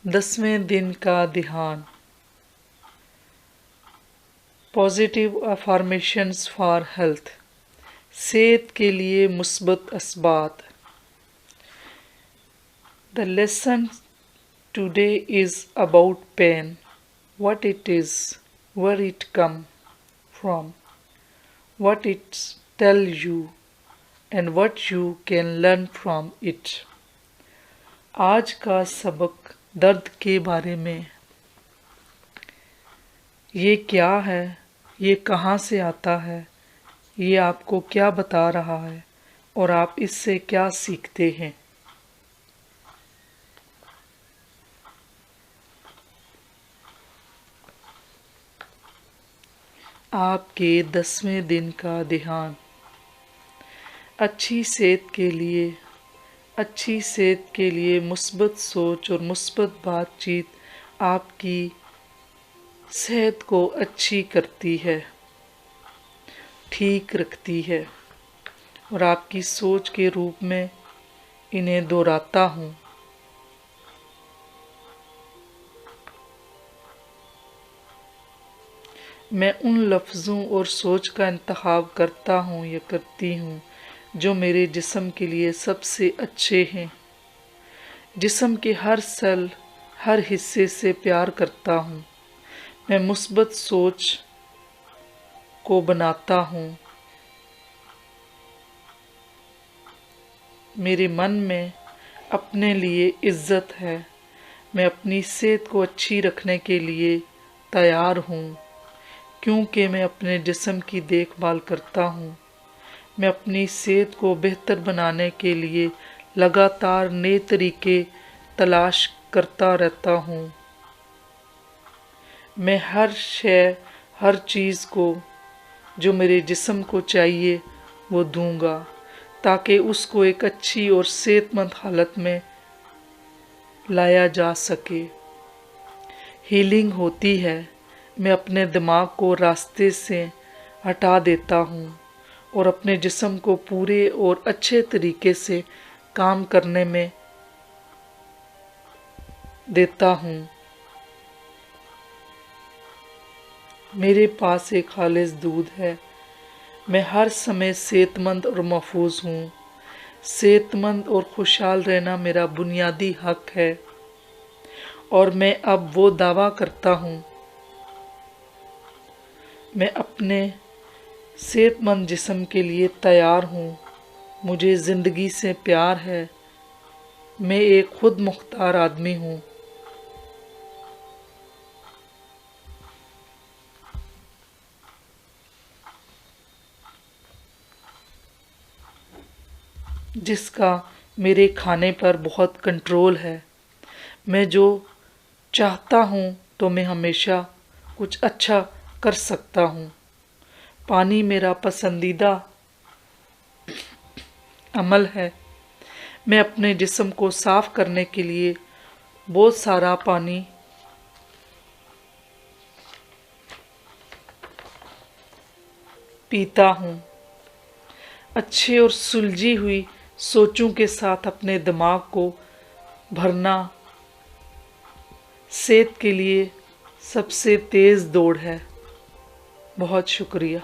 10वें दिन का ध्यान। Positive affirmations for health. सेहत के लिए मुस्बत असबात। The lesson today is about pain, what it is, where it come from, what it tell you, and what you can learn from it. आज का सबक दर्द के बारे में। ये क्या है, ये कहाँ से आता है, ये आपको क्या बता रहा है और आप इससे क्या सीखते हैं। आपके 10वें दिन का ध्यान। अच्छी सेहत के लिए मुस्बत सोच और मुस्बत बातचीत आपकी सेहत को अच्छी करती है, ठीक रखती है और आपकी सोच के रूप में इन्हें दोहराता हूँ। मैं उन लफ्ज़ों और सोच का इंतखाब करता हूँ या करती हूँ जो मेरे जिस्म के लिए सबसे अच्छे हैं। जिस्म के हर सेल, हर हिस्से से प्यार करता हूँ। मैं मुस्बत सोच को बनाता हूँ। मेरे मन में अपने लिए इज्जत है। मैं अपनी सेहत को अच्छी रखने के लिए तैयार हूँ क्योंकि मैं अपने जिस्म की देखभाल करता हूँ। मैं अपनी सेहत को बेहतर बनाने के लिए लगातार नए तरीके तलाश करता रहता हूँ। मैं हर चीज़ को जो मेरे जिस्म को चाहिए वो दूंगा ताकि उसको एक अच्छी और सेहतमंद हालत में लाया जा सके। हीलिंग होती है। मैं अपने दिमाग को रास्ते से हटा देता हूँ और अपने जिस्म को पूरे और अच्छे तरीके से काम करने में देता हूँ। मेरे पास एक खालिस दूध है। मैं हर समय सेहतमंद और महफूज हूँ। सेहतमंद और खुशहाल रहना मेरा बुनियादी हक है और मैं अब वो दावा करता हूँ। मैं अपने सेहतमंद जिस्म के लिए तैयार हूँ। मुझे ज़िंदगी से प्यार है। मैं एक खुद मुख्तार आदमी हूँ। जिसका मेरे खाने पर बहुत कंट्रोल है। मैं जो चाहता हूँ तो मैं हमेशा कुछ अच्छा कर सकता हूँ। पानी मेरा पसंदीदा अमल है। मैं अपने जिस्म को साफ करने के लिए बहुत सारा पानी पीता हूँ। अच्छे और सुलझी हुई सोचों के साथ अपने दिमाग को भरना सेहत के लिए सबसे तेज़ दौड़ है। बहुत शुक्रिया।